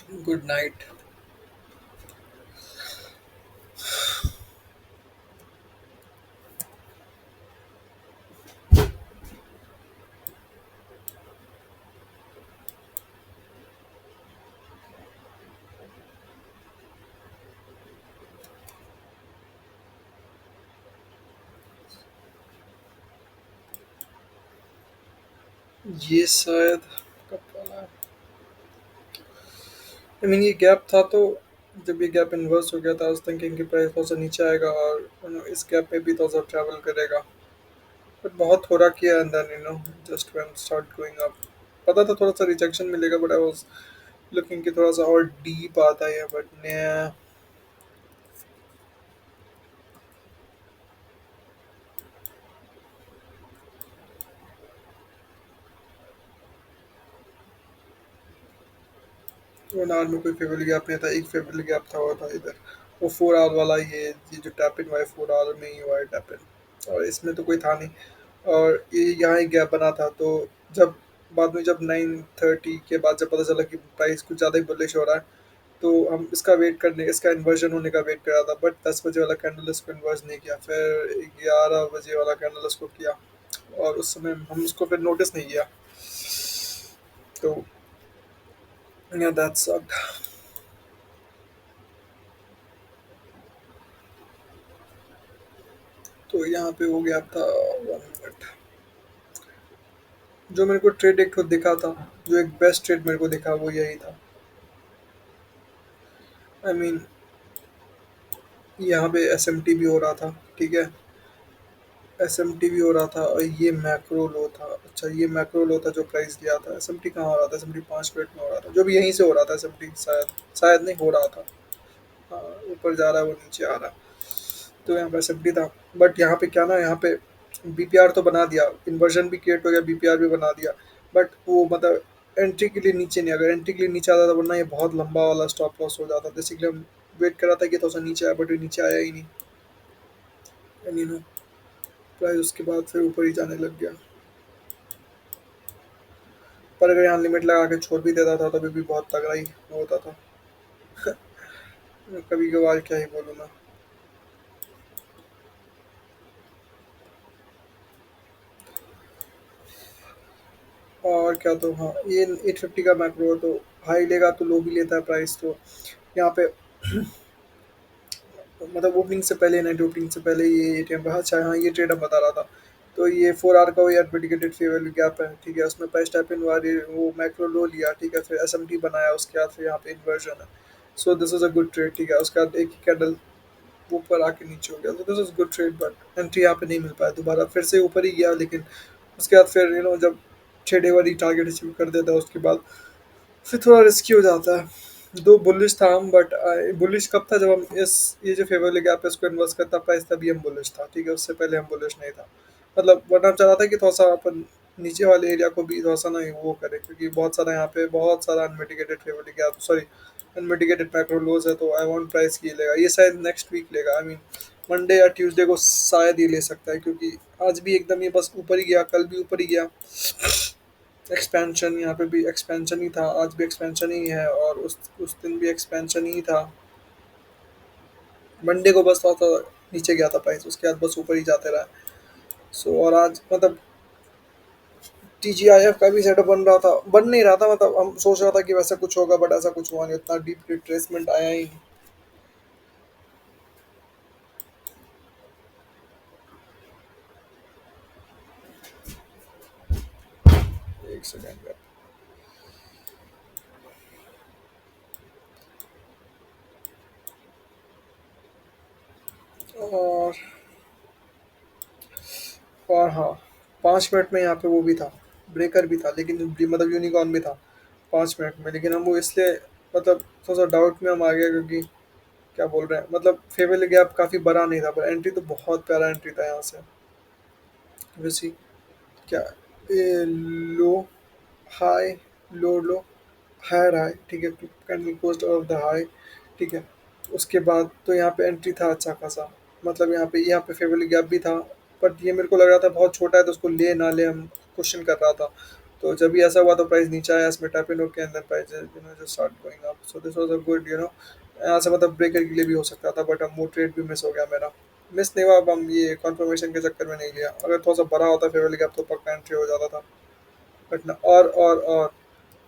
Good night. ये शायद कब वाला ये गैप था तो जब ये गैप इन्वर्स हो गया था, आई वाज थिंकिंग कि प्राइस थोड़ा सा नीचे आएगा और इस गैप में भी थोड़ा सा ट्रैवल करेगा। बट बहुत थोड़ा किया and then just when start going up. पता था थोड़ा सा रिजेक्शन मिलेगा, बट आई वाज लुकिंग कि थोड़ा सा और डीप आता है, बट ने वो नार में कोई फेवरल गैप नहीं था। एक फेवरल गैप था, वो था इधर, वो 4 आवर वाला। ये जो टैप इन हुआ है 4 आवर में ही हुआ है टैप इन, और इसमें तो कोई था नहीं। और ये यहाँ एक गैप बना था, तो जब बाद में जब 9:30 के बाद जब पता चला कि प्राइस कुछ ज़्यादा ही बुलिश हो रहा है, तो हम इसका वेट करने, इसका इन्वर्जन होने का वेट कर रहा था। बट 10 बजे वाला कैंडल इसको इन्वर्स नहीं किया, फिर 11 बजे वाला कैंडल इसको किया, और उस समय हम उसको फिर नोटिस नहीं किया। तो या दैट्स तो यहाँ पे हो गया था 1 मिनट। जो मेरे को ट्रेड एक को दिखा था, जो एक बेस्ट ट्रेड मेरे को दिखा, वो यही था। आई मीन यहाँ पे एस एम टी भी हो रहा था, ठीक है। एस एम टी भी हो रहा था, और ये मैक्रो लो था। अच्छा, ये मैक्रो लो था जो प्राइस दिया था। एस एम टी कहाँ हो रहा था? एस एम टी 5 मिनट में हो रहा था, जो भी यहीं से हो रहा था। एस एम टी शायद शायद नहीं हो रहा था। हाँ, ऊपर जा रहा है, वो नीचे आ रहा है। तो यहाँ पे एस एम टी था। बट यहाँ पे क्या ना, यहाँ पे बी पी आर तो बना दिया, इन्वर्जन भी क्रिएट हो गया, बी पी आर भी बना दिया। बट वो मतलब एंट्री के लिए नीचे नहीं, अगर एंट्री के लिए नीचे आता था, वरना ये बहुत लंबा वाला स्टॉप लॉस हो जाता। बेसिकली हम वेट कर रहा था कि थोड़ा सा नीचे आया, बट ये नीचे आया ही नहीं। एंड प्राइस उसके बाद फिर ऊपर ही जाने लग गया। पर अगर यहाँ लिमिट लगा के छोड़ भी देता था, तभी भी बहुत तगड़ा ही होता था। कभी कभार क्या ही बोलूँ मैं। और क्या, तो हाँ, ये 850 का मैक्रो तो हाई लेगा तो लो भी लेता है प्राइस। तो यहाँ पे मतलब ओपनिंग से पहले, नाइट ओपनिंग से पहले ये एटीएम पे, अच्छा हाँ, ये ट्रेड हम बता रहा था। तो ये 4 आवर का वो यार मिटिगेटेड फेयर वैल्यू गैप है, ठीक है। उसमें प्राइस टैप इन हुआ, वो मैक्रो लो लिया, ठीक है। फिर एस एम टी बनाया, उसके बाद फिर यहाँ पे इन्वर्जन है। So this is a good trade, ठीक है। उसके बाद एक ही कैंडल ऊपर आके नीचे हो गया, तो this is good trade. But entry यहाँ पे नहीं मिल पाया, दोबारा फिर से ऊपर ही गया, लेकिन उसके बाद फिर जब 6 डे वाली टारगेट अचीव कर देता है, उसके बाद फिर थोड़ा रिस्की हो जाता है। दो बुलिश था हम, बट बुलिश कब था? जब हम इस ये जो फेवरेबल गैप है इसको इन्वेस्ट करता प्राइस, तभी हम बुलिश था, ठीक है। उससे पहले हम बुलिश नहीं था। मतलब वरना हम चाह रहा था कि थोड़ा सा अपन नीचे वाले एरिया को भी थोड़ा सा ना वो करे, क्योंकि बहुत सारा यहाँ पे बहुत सारा unmitigated favourable gap, sorry, unmitigated macro लोज है। तो आई वांट प्राइस की लेगा, ये शायद नेक्स्ट वीक लेगा। आई मीन मंडे या ट्यूसडे को शायद ये ले सकता है, क्योंकि आज भी एकदम ये बस ऊपर ही गया, कल भी ऊपर ही गया। एक्सपेंशन, यहाँ पे भी एक्सपेंशन ही था, आज भी एक्सपेंशन ही है, और उस दिन भी एक्सपेंशन ही था। मंडे को बस थोड़ा सा नीचे गया था प्राइस, उसके बाद बस ऊपर ही जाते रहा। सो और आज मतलब टी जी आई एफ का भी सेटअप बन नहीं रहा था। मतलब हम सोच रहा था कि वैसा कुछ होगा, बट ऐसा कुछ हुआ नहीं, उतना डीप रिट्रेसमेंट आया ही नहीं। एक सेकेंड का। और और हाँ, 5 मिनट में यहाँ पे वो भी था, ब्रेकर भी था, लेकिन मतलब यूनिकॉर्न भी था 5 मिनट में। लेकिन हम वो इसलिए मतलब थोड़ा सा डाउट में हम आ गया, क्योंकि क्या बोल रहे हैं, मतलब फेवरेबल गैप काफ़ी बड़ा नहीं था, पर एंट्री तो बहुत प्यारा एंट्री था यहाँ से। वैसी क्या, ये लो, हाई, लो, हायर हाई, ठीक है। Candle closed of the high, ठीक है। उसके बाद तो यहाँ पे एंट्री था अच्छा खासा। मतलब यहाँ पे फेवरेबल गैप भी था, बट ये मेरे को लग रहा था बहुत छोटा है, तो उसको ले ना ले, हम क्वेश्चन कर रहा था। तो जब भी ऐसा हुआ तो प्राइस नीचे आया, इसमें टैप इन होके अंदर price just start going up. So this was a good यहाँ से मतलब ब्रेकर के लिए भी हो सकता था, बट अब वो ट्रेड भी मिस हो गया मेरा। मिस नहीं हुआ, अब हम ये कंफर्मेशन के चक्कर में नहीं लिया। अगर थोड़ा सा बड़ा होता फेवरली गैप तो पक्का एंट्री हो जाता था। बट ना, और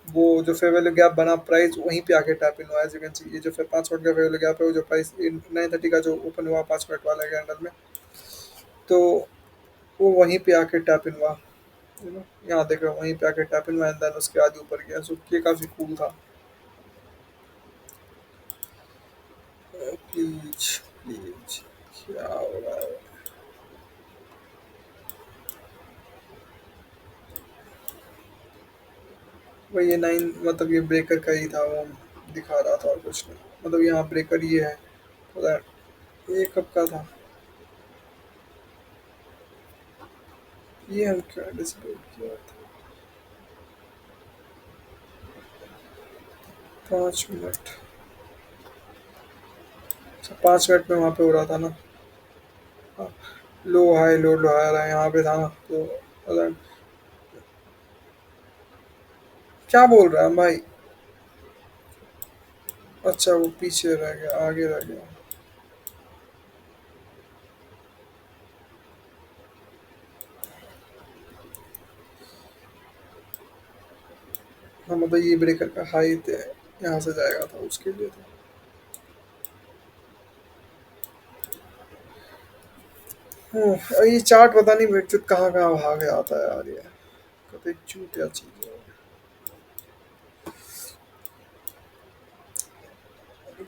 वो जो फेवरली गैप बना प्राइस वहीं पे आके टैप इन हुआ। एज यू कैन सी, ये जो फिर 5 मिनट का फेवरली गैप है, वो जो प्राइस 9:30 का जो ओपन हुआ 5 मिनट वाला कैंडल में, तो वो वहीं पे आके टैप इन हुआ। यहाँ देख रहा हूँ वहीं पे आके टैप इन हुआ एंड देन उसके आगे ऊपर गया। सो ये काफी कूल था। प्लीज प्लीज, क्या हो रहा है? वो ये 9 मतलब ये ब्रेकर का ही था, वो दिखा रहा था और कुछ नहीं। मतलब यहाँ ब्रेकर ये है, तो ये कब का था? ये हम क्या डिस्प्ले किया था? 5 मिनट। अच्छा, 5 मिनट में वहाँ पे हो रहा था ना। हाँ, लो हाई रहा है यहाँ पे था ना, तो मतलब क्या बोल रहा है भाई? अच्छा, वो पीछे रह गया, आगे रह गया। हाँ मतलब ये ब्रेकर का हाई थे, यहाँ से जाएगा था उसके लिए था। ये चार्ट पता नहीं बेचुत कहाँ कहाँ भाग आता है यार ये। कभी चूतिया चीज है।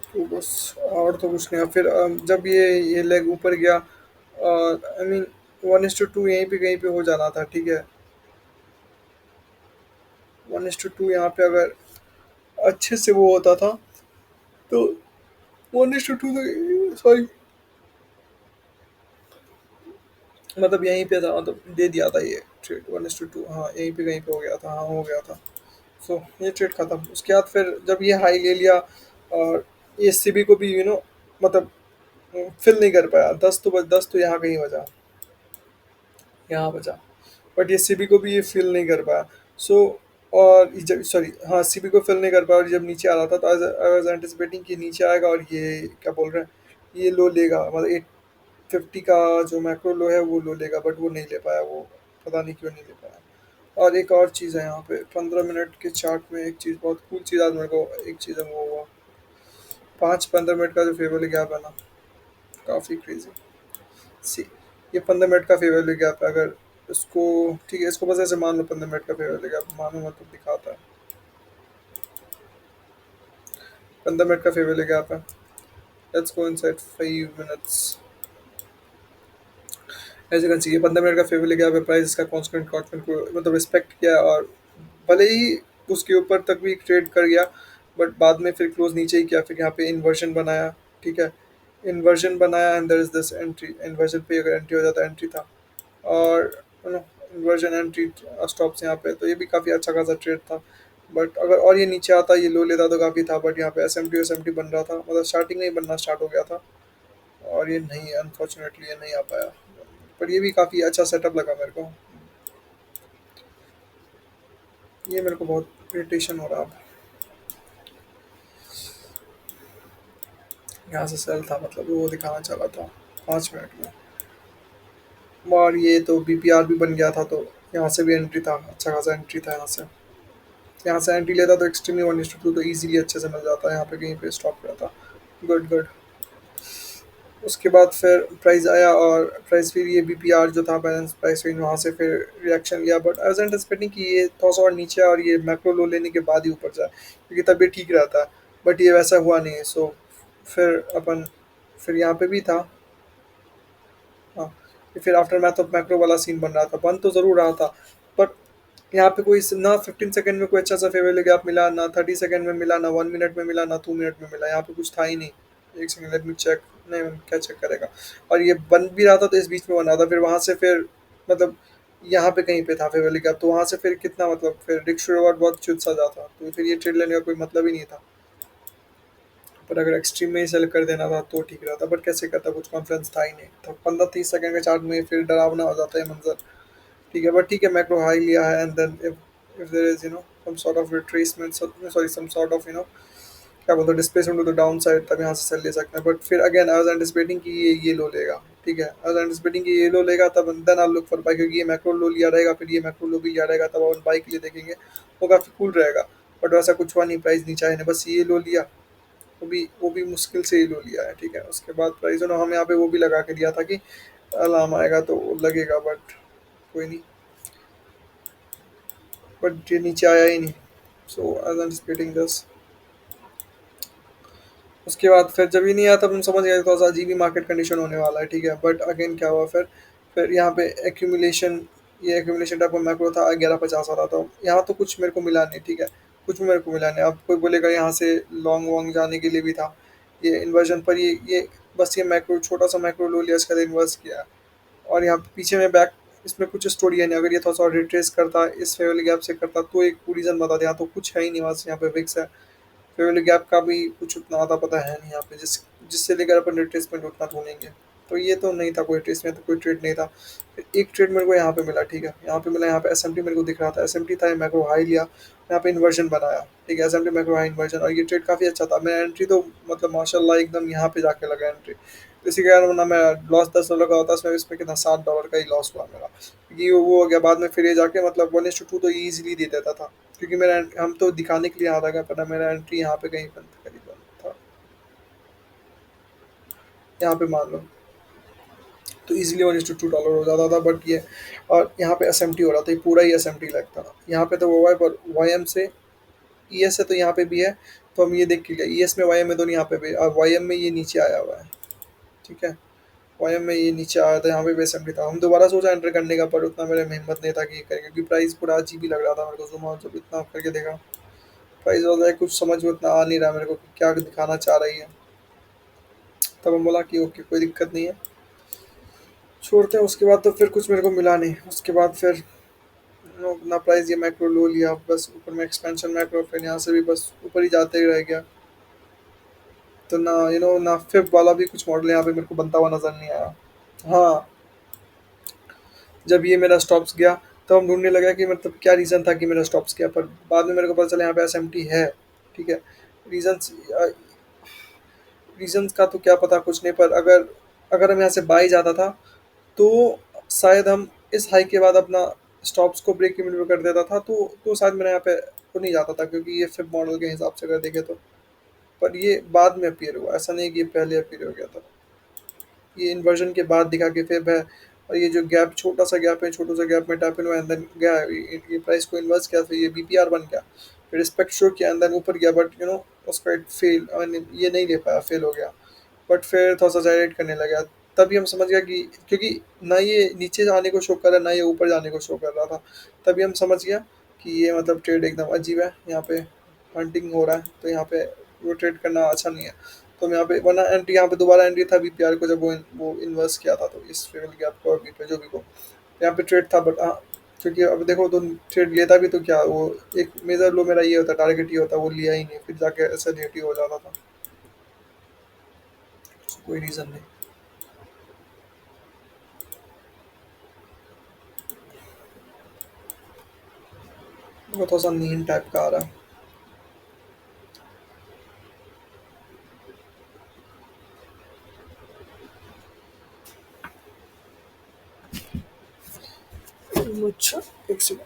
तो बस और तो कुछ नहीं। फिर जब ये लेग ऊपर गया, और आई मीन 1:2 यहीं पे कहीं पे हो जाना था, ठीक है। 1:2 यहाँ पे अगर अच्छे से वो होता था तो 1:2 तो सॉरी, मतलब यहीं पे था, मतलब दे दिया था ये ट्रेड 1:2। हाँ यहीं पे कहीं पे हो गया था, हाँ हो गया था। सो ये ट्रेड खत्म। उसके बाद फिर जब ये हाई ले लिया, और ये सीबी को भी मतलब फिल नहीं कर पाया। 10 तो यहाँ कहीं बचा, यहाँ बचा। बट ये सीबी को भी ये फिल नहीं कर पाया। सो और ये जब सॉरी हाँ सीबी को फिल नहीं कर पाया, और जब नीचे आ रहा था तो आई वाज एंटिसिपेटिंग कि नीचे आएगा और ये क्या बोल रहे हैं, ये लो लेगा, मतलब 850 का जो मैक्रो लो है वो लो लेगा, बट वो नहीं ले पाया वो। पता नहीं क्यों नहीं ले पाया। और एक और चीज़ है यहाँ पे 15 मिनट के चार्ट में, एक चीज़ बहुत कूल चीज़ आज मेरे को, एक चीज़ है वो हुआ। 5-15 मिनट का जो फेवरली गैप है ना, काफ़ी क्रेजी। सी, ये 15 मिनट का फेवरली गैप है। अगर इसको, ठीक है, इसको बस ऐसे मान लो 15 मिनट का फेवरली गैप मानो, मतलब दिखाता है 15 मिनट का फेवरली गैप है। Let's go inside 5 minutes. As you can see, ये 15 मिनट का फेवरली गैप है। प्राइस इसका कांस्टेंट कांस्टेंट को मतलब रिस्पेक्ट किया, और भले ही उसके ऊपर तक भी ट्रेड कर गया, बट बाद में फिर क्लोज नीचे ही किया। फिर यहाँ पे इन्वर्जन बनाया, ठीक है। इन्वर्जन बनाया and there is this entry. Inversion पे अगर एंट्री हो जाता, एंट्री था। और इन्वर्जन एंट्री स्टॉप्स यहाँ पे, तो ये भी काफ़ी अच्छा खासा ट्रेड था। बट अगर और ये नीचे आता, ये लो लेता तो काफ़ी था। बट यहाँ पे एस एम टी बन रहा था, मतलब स्टार्टिंग में ही बनना स्टार्ट हो गया था। और ये नहीं, अनफॉर्चुनेटली ये नहीं आ पाया। पर ये भी काफ़ी अच्छा सेटअप लगा मेरे को। ये मेरे को बहुत इरिटेशन हो रहा अब। यहाँ से सेल था, मतलब वो दिखाना चाह था 5 मिनट में। और ये तो बीपीआर भी बन गया था, तो यहाँ से भी एंट्री था, अच्छा खासा एंट्री था यहाँ से। यहाँ से एंट्री लेता तो एक्सट्रीमली 1:2 तो इजीली अच्छे से मिल जाता है। यहाँ पे कहीं पे स्टॉप रहता। Good good. उसके बाद फिर प्राइस आया, और प्राइस फिर ये बीपीआर जो था, बैलेंस प्राइस रेंज, वहाँ से फिर रिएक्शन लिया। बट आई वाज एंटिसिपेटिंग कि ये थोड़ा सा और नीचे और ये मैक्रो लो लेने के बाद ही ऊपर जाए, क्योंकि तब ये ठीक रहता है। बट ये वैसा हुआ नहीं। सो फिर अपन, फिर यहाँ पे भी था। हाँ, फिर आफ्टर मैथ ऑफ मैक्रो वाला सीन बन रहा था, बन तो ज़रूर रहा था। बट यहाँ पे कोई ना 15 सेकंड में कोई अच्छा सा फेवरेबल गैप मिला, ना 30 सेकंड में मिला, ना 1 मिनट में मिला, ना 2 मिनट में मिला। यहाँ पे कुछ था ही नहीं। एक सेकंड, लेट मी चेक। नहीं, क्या चेक करेगा। और ये बन भी रहा था तो इस बीच में बन रहा था, फिर वहां से फिर मतलब यहाँ पे कहीं पे था फेवरेबल गैप, तो वहां से फिर कितना, मतलब फिर रिक शुरुआत बहुत चुत सा जाता, तो फिर ये ट्रेड लेने का कोई मतलब ही नहीं था। पर अगर एक्सट्रीम में ही सेल कर देना था तो ठीक रहता, बट कैसे करता, कुछ कॉन्फिडेंस था ही नहीं। तो 15-30 सेकंड के चार्ट में फिर डरावना हो जाता है मंजर। ठीक है, बट ठीक है, मैक्रो हाई लिया है and then if there is some sort of retracement, sorry, some sort of क्या बोलते हैं displacement to the down side, तब यहाँ से सेल ले सकते हैं. बट फिर अगेन आई वाज एंटिसिपेटिंग कि ये लो लेगा. ठीक है, आई वाज एंटिसिपेटिंग कि ये लो लेगा, तब then I look for buy, क्योंकि ये मैक्रो लो लिया रहेगा, फिर ये मैक्रो लो भी लिया रहेगा, तब अपन बाई के लिए देखेंगे. वो काफ़ी कूल रहेगा. बट वैसा कुछ हुआ नहीं, प्राइस नीचे आया नहीं, बस ये लो लिया. वो भी मुश्किल से ही लो लिया है. ठीक है, उसके बाद प्राइस हम यहाँ पे वो भी लगा के दिया था कि अलार्म आएगा तो लगेगा, बट कोई नहीं. बट ये नीचे आया ही नहीं. सो आई वाज एंटिसिपेटिंग दिस. उसके बाद फिर जब ये नहीं आया, तब हम समझ गए थोड़ा सा अजीब ही मार्केट कंडीशन होने वाला है. ठीक है, बट अगेन क्या हुआ फिर यहाँ पे एक्यूमुलेशन, ये एक्यूमुलेशन टाइप का मैक्रो था, 1150 आ रहा था. यहाँ तो कुछ मेरे को मिला नहीं. ठीक है, कुछ भी मेरे को मिला नहीं. अब कोई बोलेगा यहाँ से लॉन्ग वॉन्ग जाने के लिए भी था, ये इन्वर्जन पर ये बस ये मैक्रो, छोटा सा मैक्रो लो लिया, इसका इन्वर्स किया. और यहाँ पीछे में बैक, इसमें कुछ स्टोरी है नहीं. अगर ये थोड़ा सा रिट्रेस करता, इस फेवरल गैप से करता, तो एक रीज़न बता दें. यहाँ तो कुछ है ही नहीं, बस यहाँ पे फिक्स है. फ्यूल गैप का भी कुछ उतना आता पता है नहीं यहाँ पे, जिससे लेकर अपन रिट्रेसमेंट उतना ढूंढेंगे. तो ये तो नहीं था कोई रिट्रेसमेंट, तो कोई ट्रेड नहीं था. फिर एक ट्रेड मेरे को यहाँ पे मिला. ठीक है, यहाँ पे मिला, यहाँ पे एसएमटी मेरे को दिख रहा था, एसएमटी था, मैक्रो हाई लिया, यहाँ पे इन्वर्जन बनाया. ठीक है, एसएमटी मैक्रो हाई इन्वर्जन, और ये ट्रेड काफ़ी अच्छा था. मेरा एंट्री तो मतलब माशाल्लाह एकदम यहाँ पे जाके लगा एंट्री. इसी के कारण वरना मैं लॉस $10 का होता, इसमें कितना $7 का ही लॉस हुआ मेरा. क्योंकि वो हो गया बाद में, फिर ये जाके मतलब 1:2 तो ईजिली दे देता था. क्योंकि हम तो दिखाने के लिए आ रहा है, पता मेरा एंट्री यहाँ पे कहीं बंद करीबन था, यहाँ पे मान लो, तो इजीली $1:2 हो जाता था. बट ये, और यहाँ पे एस एम टी हो रहा था, ये पूरा ही एस एम टी लगता. यहाँ पे तो वो है, पर वाई एम से ई एस है, तो यहाँ पे भी है. तो हम ये देख के लिया, ई एस में वाई एम में दोनों यहाँ पे भी, और वाई एम में ये नीचे आया हुआ है. ठीक है, वाई एम में ये नीचे आया था, यहाँ पे भी एस एम टी था. हम दोबारा सोचा एंटर करने का, पर उतना मेरे में हिम्मत नहीं था कि ये करें, क्योंकि प्राइस पूरा अजीब ही लग रहा था मेरे को. जूम आउट जब इतना करके देखा, प्राइस वाला है, कुछ समझ में उतना आ नहीं रहा मेरे को कि क्या दिखाना चाह रही है. तब हम बोला कि ओके, कोई दिक्कत नहीं है, छोड़ते हैं. उसके बाद तो फिर कुछ मेरे को मिला नहीं. उसके बाद फिर अपना प्राइस ये मैक्रो लो लिया, बस ऊपर में एक्सपेंशन मैक्रो, फिर यहाँ से भी बस ऊपर ही जाते ही रह गया. तो ना ना फिफ्थ वाला भी कुछ मॉडल यहाँ पे मेरे को बनता हुआ नजर नहीं आया. हाँ, जब ये मेरा स्टॉप्स गया, तो हम ढूंढने लगा कि मतलब क्या रीज़न था कि मेरा स्टॉप्स गया, पर बाद में मेरे को पता चला यहाँ पे एस एम टी है. ठीक है, रीजंस रीजंस का तो क्या पता, कुछ नहीं. पर अगर अगर हम यहाँ से बाई जाता था, तो शायद हम इस हाई के बाद अपना स्टॉप्स को ब्रेक इवन में कर देता था, तो शायद मेरा यहाँ पे तो नहीं जाता था, क्योंकि ये फिफ्थ मॉडल के हिसाब से अगर देखे तो. पर ये बाद में अपीयर हुआ, ऐसा नहीं कि ये पहले अपीयर हो गया था. ये इन्वर्जन के बाद दिखा के फिर है. और ये जो गैप, छोटा सा गैप है, छोटा सा गैप में टैप इन हुआ, एंड देन गया, ये प्राइस को इन्वर्स किया, फिर ये बीपीआर बन गया, फिर रिस्पेक्ट शो किया, एंड देन ऊपर गया. बट उसका इट फेल, ये नहीं ले पाया, फेल हो गया. बट फिर थोड़ा सा जायरेट करने लगा. तभी हम समझ गया कि, क्योंकि ना ये नीचे जाने को शो कर रहा है, ना ये ऊपर जाने को शो कर रहा था. तभी हम समझ गया कि ये मतलब ट्रेड एकदम अजीब है. यहाँ पे हंटिंग हो रहा है, तो यहाँ पे वो ट्रेड करना अच्छा नहीं है. तो हम यहाँ पे, वरना एंट्री, यहाँ पे दोबारा एंट्री था बीपीआर को, जब वो इन्वेस्ट किया था, तो इस फेवल गैप को, अभी पे जो भी को यहाँ पे ट्रेड था. बट हाँ, क्योंकि अब देखो, तो ट्रेड लेता भी तो क्या, वो एक मेजर लो मेरा ये होता, टारगेट ये होता, वो लिया ही नहीं, फिर जाके ऐसा लेट ही हो जाता था. कोई रीज़न नहीं. वो थोड़ा सा नीम टाइप का आ रहा है. अच्छा, एक सेकंड.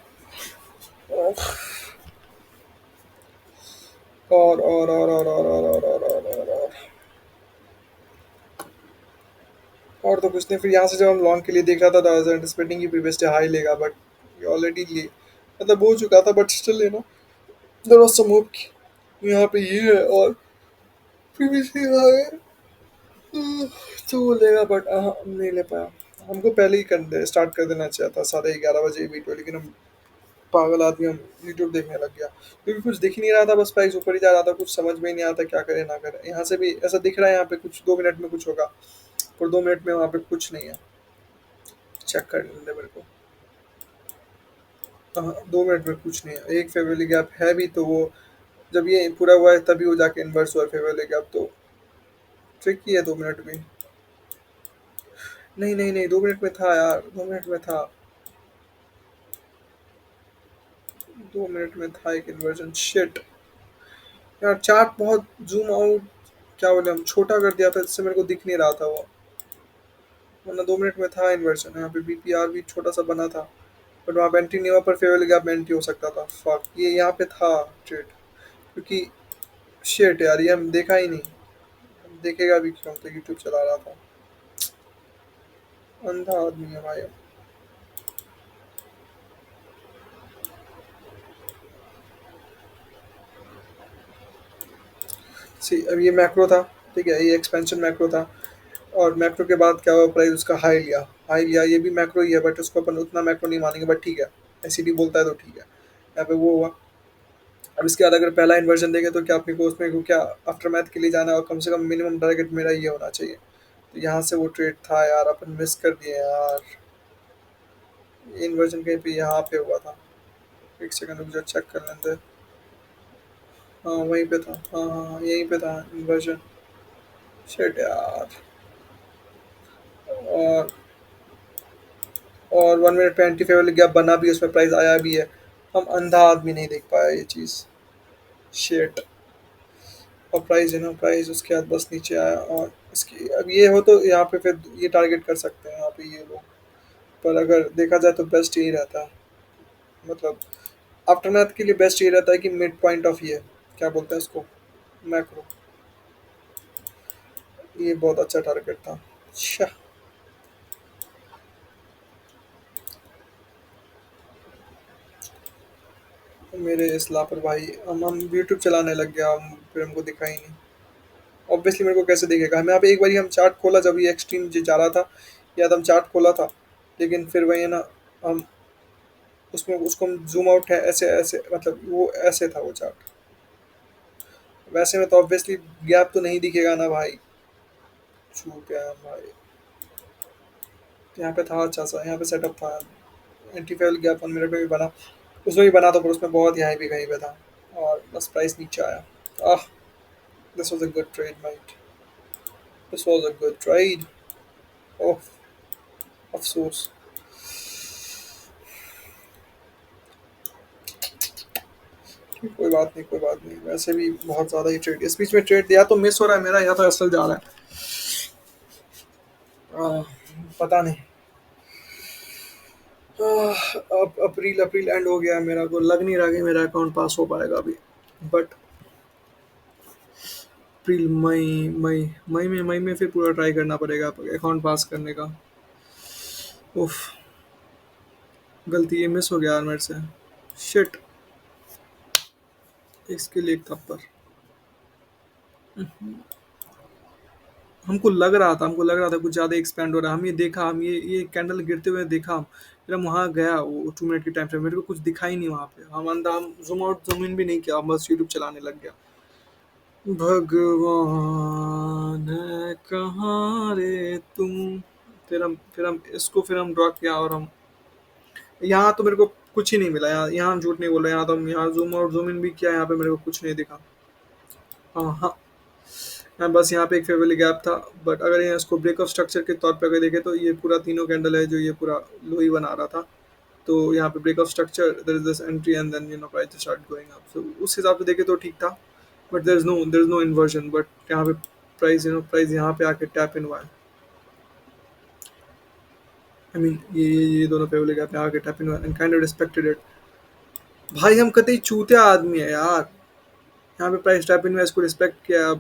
और और तो कुछ नहीं. फिर यहाँ से जब हम लॉन्ग के लिए देख रहा था, तो आई वाज एंटिसिपेटिंग कि प्रीवियस डे हाई लेगा, बट ये ऑलरेडी ले, मतलब हो चुका था. But still there was some hope. यहाँ पे ये है, और प्रीवियस डे हाई, तो वो लेगा, बट हम नहीं ले पाया. हमको पहले ही स्टार्ट कर देना चाहिए था, 11:30 बजे वीडियो, लेकिन हम पागल आदमी, हम यूट्यूब देखने लग गया, क्योंकि कुछ दिख नहीं रहा था, बस प्राइस ऊपर ही जा रहा था. कुछ समझ में ही नहीं आता क्या करे ना करे. यहाँ से भी ऐसा दिख रहा है, यहाँ पे कुछ 2 मिनट में कुछ होगा, और 2 मिनट में वहाँ पे कुछ नहीं है. चेक कर ले मेरे को. हाँ, 2 मिनट में कुछ नहीं है. एक फेवरली गैप है भी, तो वो जब ये पूरा हुआ है, तभी वो जाके इन्वर्स हुआ है फेवरली गैप. तो ट्रिकी है 2 मिनट में. नहीं नहीं नहीं, 2 मिनट में था यार, 2 मिनट में था. 2 मिनट में था एक इन्वर्जन, शिट। यार चार्ट बहुत जूम आउट, क्या बोले हम, छोटा कर दिया था जिससे मेरे को दिख नहीं रहा था वो, वरना 2 मिनट में था इन्वर्जन। यहाँ पे बीपीआर भी छोटा सा बना था, बट वहाँ पे एंट्री नहीं हुआ, पर फेवर गैप में एंट्री हो सकता था। फक, ये यहाँ पे था ट्रेड, क्योंकि शिट यार, ये हम देखा ही नहीं। हम देखेगा भी क्यों, तो यूट्यूब चला रहा था। अंधा आदमी है भाई। सी, अब ये मैक्रो था, ठीक है, ये एक्सपेंशन मैक्रो था। और मैक्रो के बाद क्या हुआ, प्राइस उसका हाई लिया। हाई लिया, ये भी मैक्रो ही है, बट उसको अपन उतना मैक्रो नहीं मानेंगे, बट ठीक है, एसीडी बोलता है तो ठीक है। यहाँ पे वो हुआ। अब इसके बाद अगर पहला इन्वर्जन देंगे तो क्या अपने को उसमें को क्या आफ्टर मैथ के लिए जाना है, और कम से कम मिनिमम टारगेट मेरा ये होना चाहिए। तो यहाँ से वो ट्रेड था यार, अपन मिस कर दिए यार। ये इन्वर्जन कहीं पे यहाँ पे हुआ था। एक सेकंड रुक जा, चेक कर लेते हैं। हाँ वहीं पे था, हाँ हाँ हाँ, यहीं पे था इन्वर्जन। शिट यार। और 1 मिनट पे एंटी फेवर गैप बना भी, उसमें प्राइस आया भी है। हम अंधा आदमी नहीं देख पाया ये चीज़। शेट। और प्राइस है ना, प्राइस उसके बाद बस नीचे आया, और इसकी अब ये हो तो यहाँ पे फिर ये टारगेट कर सकते हैं यहाँ पे ये लोग। पर अगर देखा जाए तो बेस्ट यही रहता है, मतलब आफ्टरमैथ के लिए बेस्ट ये रहता है कि मिड पॉइंट ऑफ ये, क्या बोलते हैं इसको, मैक्रो। ये बहुत अच्छा टारगेट था। अच्छा। मेरे इस लापरवाही, हम यूट्यूब चलाने लग गया, हम फिर हमको दिखा ही नहीं। ऑब्वियसली मेरे को कैसे दिखेगा, हम यहाँ पे एक बार हम चार्ट खोला जब ये एक्सट्रीम जा रहा था, या तो हम चार्ट खोला था, लेकिन फिर वही है ना, हम उसमें उसको हम जूम आउट है ऐसे ऐसे, मतलब वो ऐसे था वो चार्ट। वैसे में तो ऑब्वियसली गैप तो नहीं दिखेगा ना भाई। छूट गया हम भाई। यहाँ पे था अच्छा सा, यहाँ पे सेटअप था। एंटी फेल गैप 1 मिनट में भी बना, उसमें भी बना था, पर उसमें बहुत यहाँ भी कहीं पे था। और बस प्राइस नीचे आया। Ah, this was a good trade might, this was a good trade. Oh, अफसोस। कोई बात नहीं, कोई बात नहीं, वैसे भी बहुत ज़्यादा ही ट्रेड इस बीच में ट्रेड दिया तो मिस हो रहा है मेरा, या तो असल जा रहा है। पता नहीं। अब अप्रैल अप्रैल एंड हो गया, मेरा को लग नहीं रहा कि मेरा अकाउंट पास हो पाएगा अभी। बट अप्रैल मई, मई में फिर पूरा ट्राई करना पड़ेगा अकाउंट पास करने का। उफ, गलती ये मिस हो गया यार मेरे से। शिट। इसके लिए एक थप्पड़। हमको लग रहा था कुछ ज़्यादा एक्सपेंड हो रहा है, हम ये देखा, हम ये कैंडल गिरते हुए देखा हम। फिर हम वहाँ गया, वो 2 मिनट के टाइम फ्रेम, मेरे को कुछ दिखा ही नहीं वहाँ पे, हम अंदर, हम जूम आउट जूम इन भी नहीं किया, हम बस यूट्यूब चलाने लग गया। भगवान है कहाँ रे तुम। फिर हम इसको फिर हम ड्रॉ किया, और हम यहाँ तो मेरे को कुछ ही नहीं मिला। यहाँ हम झूठ नहीं बोल रहे, यहाँ तो हम यहाँ जूम आउट जूम इन भी किया, यहाँ पे मेरे को कुछ नहीं दिखा। हाँ हाँ। बस यहाँ पे एक फेवरली गैप था, बट अगर ये इसको ब्रेक ऑफ स्ट्रक्चर के तौर पे अगर देखें तो ये पूरा तीनों कैंडल है जो ये पूरा लो ही बना रहा था। तो यहाँ पे break of structure, there is this entry, and then price start going up, so उस हिसाब से देखें तो ठीक था। But there is no inversion, but यहाँ पे प्राइस यहाँ पे आके टैप इन हुआ है। आई मीन ये दोनों फेवरली गैप यहाँ आके टैप इन हुआ and kind of respected it. भाई हम कतई चूतिया आदमी है यार। यहाँ पे प्राइस टैप इन हुआ, इसको रिस्पेक्ट किया,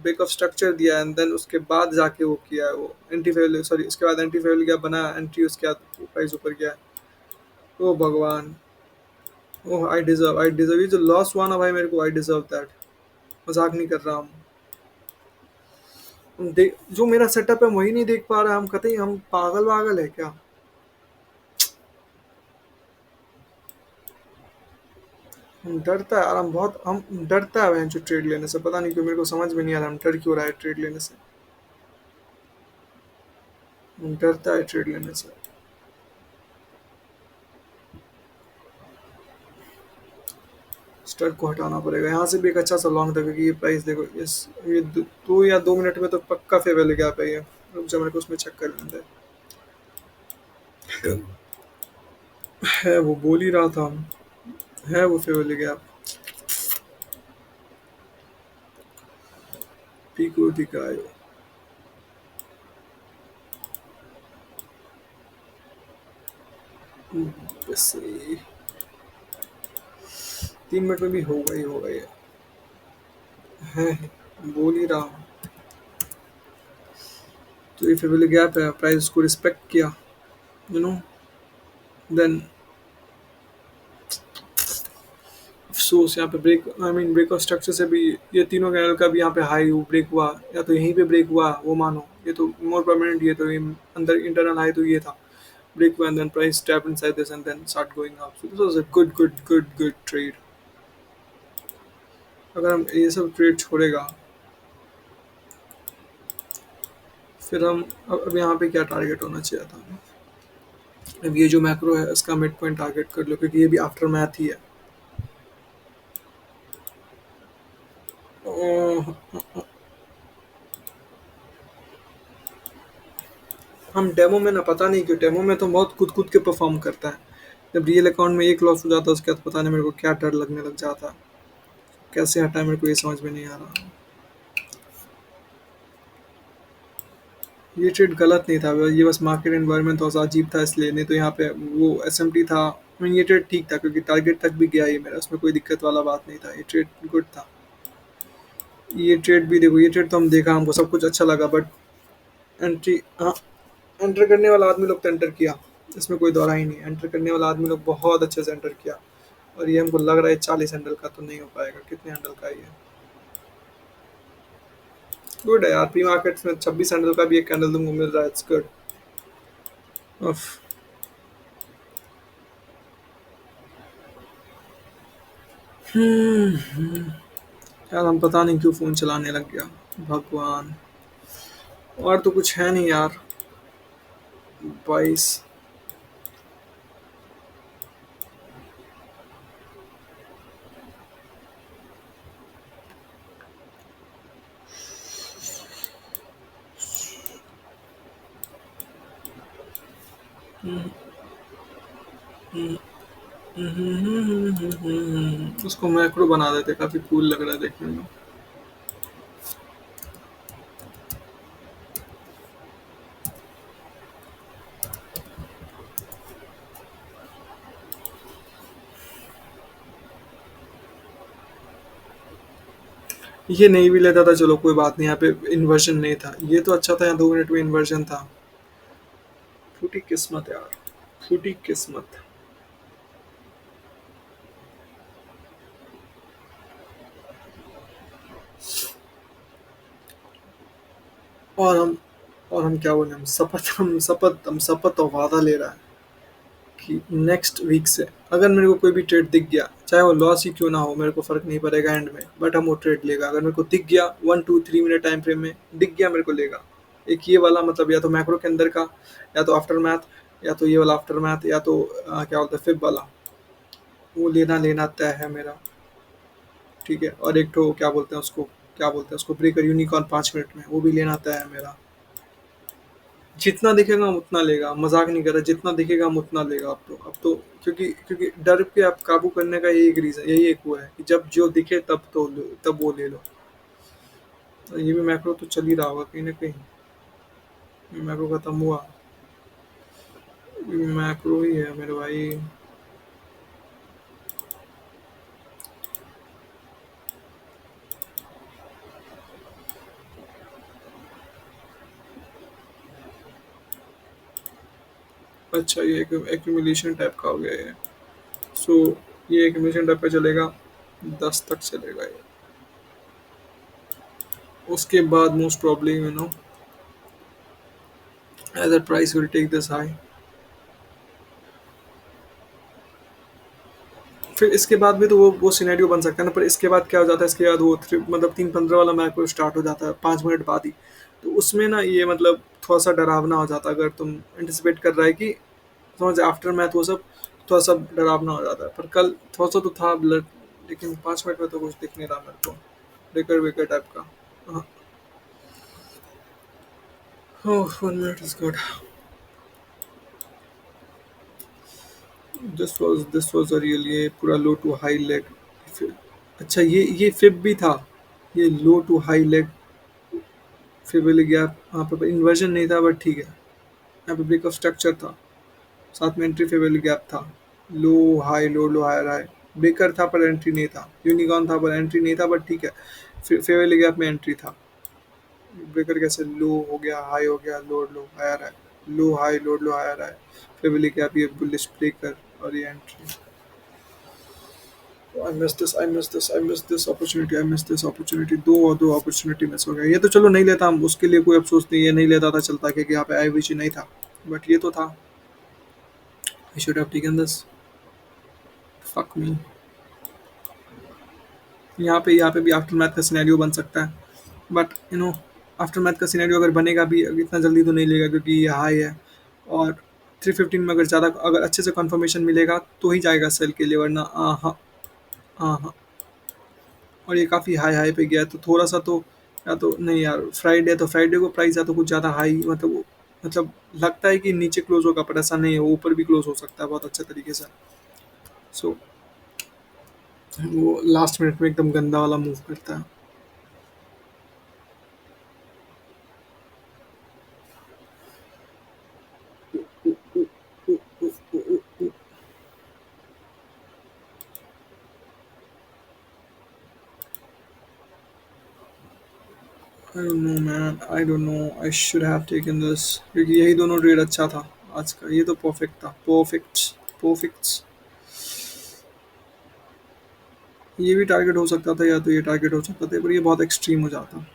ब्रेक ऑफ स्ट्रक्चर दिया, एंड देन उसके बाद जाके वो किया है, वो एंटी फेल, सॉरी, उसके बाद एंटी फेल गया बना एंट्री, उसके बाद प्राइस ऊपर गया। ओ भगवान। ओह, आई डिजर्व ये जो लॉस हुआ ना भाई मेरे को, आई डिजर्व दैट। मजाक नहीं कर रहा हम। जो मेरा सेटअप है वही नहीं देख पा रहा, हम कतई हम पागल वागल है क्या। हम डरता है यार, हम बहुत हम डरता है जो ट्रेड लेने से, पता नहीं क्यों, मेरे को समझ में नहीं आ रहा हम डर क्यों रहा है ट्रेड लेने से। हम डरता है ट्रेड लेने से। स्टड को हटाना पड़ेगा यहाँ से भी, एक अच्छा सा लॉन्ग था, क्योंकि ये प्राइस देखो, इस ये 2 या 2 मिनट में तो पक्का फेवर गैप है ये। रुक जा, मेरे को उसमें चेक कर लेते हैं। है वो बोल ही रहा था हम। है वो फेवल गैप। पिको दिखायो। बस ये 3 मिनट में भी होगा ही होगा ये। है बोल ही रहा हूँ। तो ये फेवल गैप है, प्राइस को रिस्पेक्ट किया, यू नो, देन अफसोस यहाँ पे break, I mean break of structure से भी ये तीनों कैंडल का भी यहाँ पे हाई ब्रेक हुआ, या तो यहीं पे ब्रेक हुआ वो मानो, ये तो मोर परमानेंट, ये तो ये अंदर इंटरनल हाई तो ये था, break when then price tap inside this and then start going up. So this was a good trade. अगर हम ये सब ट्रेड छोड़ेगा, फिर हम अब यहाँ पे क्या टारगेट होना चाहिए था। अब ये जो मैक्रो है इसका मिड पॉइंट टारगेट कर लो, क्योंकि ये भी आफ्टर मैथ ही है। ओह, हम डेमो में ना, पता नहीं क्यों डेमो में तो बहुत कूद कूद के परफॉर्म करता है, जब रियल अकाउंट में एक लॉस हो जाता है उसके बाद पता नहीं मेरे को क्या डर लगने लग जाता है, कैसे हटाए मेरे को ये समझ में नहीं आ रहा। ये ट्रेड गलत नहीं था, ये बस मार्केट एनवायरनमेंट थोड़ा सा अजीब था इसलिए, नहीं तो यहाँ पे वो एसएमटी था। I mean, ये ट्रेड ठीक था क्योंकि टारगेट तक भी गया ये मेरा, उसमें कोई दिक्कत वाला बात नहीं था, ये ट्रेड गुड था। ये ट्रेड भी देखो, ये ट्रेड तो हम देखा, हमको सब कुछ अच्छा लगा, बट एंट्री, हाँ, एंटर करने वाला आदमी लोग तो एंटर किया, इसमें कोई दौरा ही नहीं, एंटर करने वाला आदमी लोग बहुत अच्छे से एंटर किया। और ये हमको लग रहा है 40 हैंडल का तो नहीं हो पाएगा, कितने हैंडल का ये गुड है यार, प्री मार्केट में 26 हैंडल का भी एक कैंडल तुमको मिल रहा है, इट्स गुड। उफ, यार हम पता नहीं क्यों फ़ोन चलाने लग गया, भगवान। और तो कुछ है नहीं यार। 22। उसको मैक्रो बना देते, काफ़ी कूल लग रहा है देखने में। ये नहीं भी लेता था चलो कोई बात नहीं, यहाँ पे इन्वर्जन नहीं था, ये तो अच्छा था, यहाँ 2 मिनट में इन्वर्जन था। फूटी किस्मत यार, फूटी किस्मत। और हम क्या बोले, हम शपथ और वादा ले रहा है कि नेक्स्ट वीक से अगर मेरे को कोई भी ट्रेड दिख गया, चाहे वो लॉस ही क्यों ना हो, मेरे को फर्क नहीं पड़ेगा एंड में, बट हम वो ट्रेड लेगा। अगर मेरे को दिख गया 1 2 3 मिनट टाइम फ्रेम में दिख गया, मेरे को लेगा। एक ये वाला मतलब, या तो मैक्रो के अंदर का, या तो आफ्टर मैथ, या तो ये वाला आफ्टर मैथ, या तो क्या बोलते हैं फिब वाला, वो लेना लेना तय है मेरा। ठीक है, और एक तो क्या बोलते हैं उसको ब्रेकर यूनिकॉर्न 5 मिनट में, वो भी लेना तय है मेरा। जितना दिखेगा हम उतना लेगा, मजाक नहीं कर रहा, जितना दिखेगा हम उतना लेगा। अब तो क्योंकि क्योंकि डर पे आप काबू करने का यही एक रीजन, यही एक वो है कि जब जो दिखे तब वो ले लो। तो ये भी मैक्रो तो चल ही रहा होगा कहीं ना कहीं। ये मैक्रो खत्म हुआ, ये मैक्रो ही है मेरे भाई। अच्छा, ये एक एक्यूमुलेशन टाइप का हो गया है। सो ये एक्यूमुलेशन टाइप का चलेगा, 10 तक चलेगा ये। उसके बाद most probably as price will take this high. फिर इसके बाद भी तो वो सिनेरियो बन सकता है ना, पर इसके बाद क्या हो जाता है, इसके बाद वो मतलब 3:15 वाला मैच स्टार्ट हो जाता है 5 मिनट बाद ही। तो उसमें ना ये मतलब थोड़ा सा डरावना हो जाता है, अगर तुम एंटिसिपेट कर रहा है कि समझ आफ्टर मैथ वो सब, थोड़ा सा डरावना हो जाता है। पर कल थोड़ा सा तो था ब्लड, लेकिन 5 मिनट में तो कुछ दिख नहीं रहा मेरे को, ब्रेकर वेकर टाइप का। हाँ, 1 minute is good. This was a real, ये पूरा लो टू हाई लेग। अच्छा, ये फिब भी था। ये लो टू हाई लेग फिर वाली गैप, यहाँ पे इन्वर्जन नहीं था बट ठीक है। यहाँ पे ब्रेक ऑफ स्ट्रक्चर था, साथ में एंट्री फेवरल गैप था। लो हाई लो लो हाई हाई, ब्रेकर था पर एंट्री नहीं था, यूनिकॉर्न था पर एंट्री नहीं था, बट ठीक है। फेवरल गैप में एंट्री था। ब्रेकर कैसे लो हो गया, हाई हो गया, लो लो हायर है, लो हाई लो लो हायर है, फेवरल गैप, ये बुलिश ब्रेकर और ये entry. I miss this opportunity, I miss this opportunity, दो अपॉर्चुनिटी मिस हो गया। ये तो चलो नहीं लेता हम, उसके लिए कोई अफसोस नहीं है, नहीं लेता था चलता, क्योंकि यहाँ पे आईवीजी नहीं था। बट ये तो था, I should have taken this. Fuck me. यहाँ पे भी आफ्टर मैथ का सिनेरियो बन सकता है, बट आफ्टर मैथ का सिनेरियो अगर बनेगा भी इतना जल्दी तो नहीं लेगा, क्योंकि ये हाई है। और 315 में अगर ज़्यादा, अगर अच्छे से कंफर्मेशन मिलेगा तो ही जाएगा सेल के लिए, वरना हाँ हाँ। हाँ हाँ। और ये काफ़ी हाई हाई पे गया है, तो थोड़ा सा तो, या तो नहीं यार, फ्राइडे तो फ्राइडे को प्राइस या तो कुछ ज़्यादा हाई, मतलब लगता है कि नीचे क्लोज होगा, पर ऐसा नहीं है, वो ऊपर भी क्लोज हो सकता है बहुत अच्छे तरीके से। सो वो लास्ट मिनट में एकदम गंदा वाला मूव करता है। I don't know man, I don't know, I should have taken this, क्योंकि यही दोनों ट्रेड अच्छा था आज का, ये तो परफेक्ट था, परफेक्ट, परफेक्ट। ये भी टारगेट हो सकता था, या तो ये टारगेट हो सकता था, पर ये बहुत एक्सट्रीम हो जाता।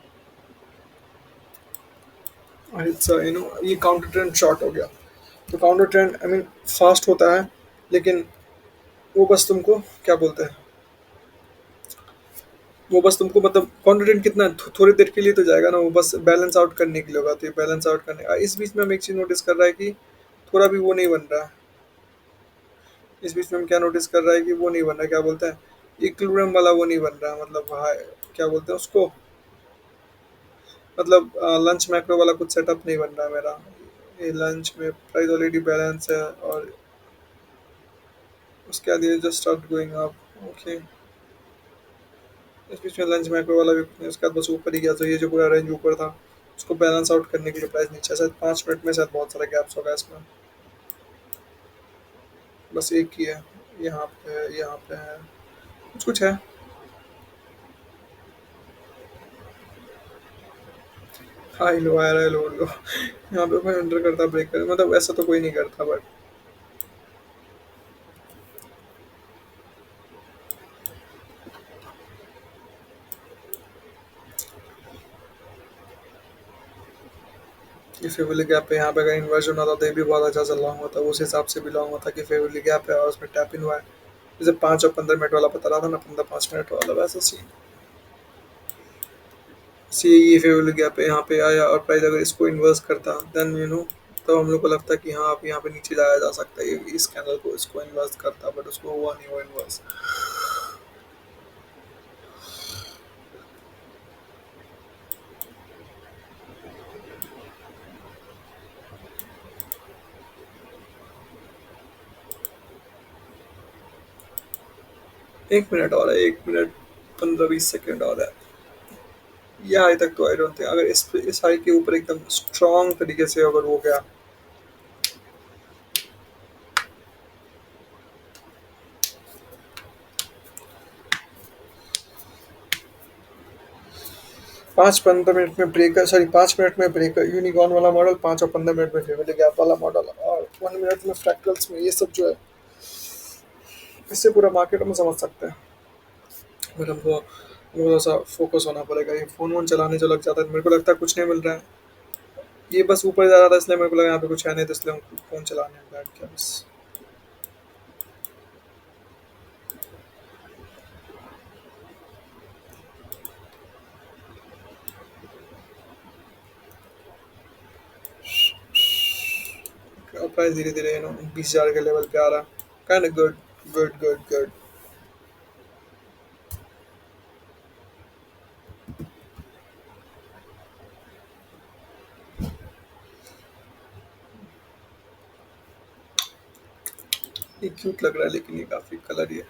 इट्स ये काउंटर ट्रेंड शॉर्ट हो गया। तो counter trend I mean fast होता है, लेकिन वो बस तुमको क्या बोलते हैं, वो बस तुमको मतलब काउंटर ट्रेंड कितना थोड़ी देर के लिए तो जाएगा ना, वो बस बैलेंस आउट करने के लिए होगा, तो ये बैलेंस आउट करने इस बीच में हम एक चीज़ नोटिस कर रहा है कि थोड़ा भी वो नहीं बन रहा है। इस बीच में हम क्या नोटिस कर रहा है कि वो नहीं बन रहा है, क्या बोलते हैं, इक्विलिब्रियम वाला वो नहीं बन रहा है, मतलब हाई, क्या बोलते हैं उसको, मतलब लंच मैक्रो वाला कुछ सेटअप नहीं बन रहा है मेरा। ये लंच में प्राइस ऑलरेडी बैलेंस है, और उसके बाद ये just start going up. Okay, इस बीच में लंच मैक्रो वाला भी उसके बाद बस ऊपर ही गया, तो ये जो पूरा रेंज ऊपर था उसको बैलेंस आउट करने के लिए प्राइस नीचे, शायद 5 मिनट में शायद बहुत सारा गैप्स होगा इसमें। बस एक ही है, यहाँ पे है, यहाँ पे है, कुछ कुछ है। हाई लो आ रहा है, लो लो, यहाँ पे कोई अंडर करता ब्रेक कर, मतलब ऐसा तो कोई नहीं करता, बट ये फेवरली गैप पे यहाँ पे अगर इन्वर्जन होता तो ये भी बहुत अच्छा चल रहा होता, उस हिसाब से भी लॉन्ग होता कि फेवरली गैप है और उसमें टैप इन हुआ है। जैसे 5 और 15 मिनट वाला बता रहा था ना, 15 5 मिनट वाला, वैसा सीन। सी ये फेवरल गैप पे यहाँ पे आया, और प्राइस अगर इसको इन्वर्स करता, देन तो हम लोग को लगता है कि हाँ, अब यहाँ पे नीचे जाया जा सकता है, ये इस कैंडल को इसको इन्वर्स करता, बट उसको हुआ नहीं, वो इन्वर्स। 1 मिनट और है, 1 मिनट 15 20 सेकेंड और है। ये हाई तक तो आई डोंट थिंक, अगर इस हाई के ऊपर एकदम स्ट्रॉन्ग तरीके से अगर हो गया, 5 15 मिनट में ब्रेकर, सॉरी 5 मिनट में ब्रेकर यूनिकॉर्न वाला मॉडल, 5 और 15 मिनट में फेवरल गैप वाला मॉडल, और 1 मिनट में फ्रैक्टल्स में, ये सब जो है, इससे पूरा मार्केट हम समझ सकते हैं। बट हमको थोड़ा सा फोकस होना पड़ेगा, ये फ़ोन वोन चलाने जो लग जाता है, मेरे को लगता है कुछ नहीं मिल रहा है। ये बस ऊपर जा रहा था, इसलिए मेरे को लगा यहाँ पे कुछ है नहीं, तो इसलिए हम फ़ोन चलाने में बैठ गया बस। प्राइस धीरे धीरे 20,000 के लेवल पे आ रहा, kind good, good good good. ये क्यूट लग रहा है लेकिन ये काफ़ी कलर ये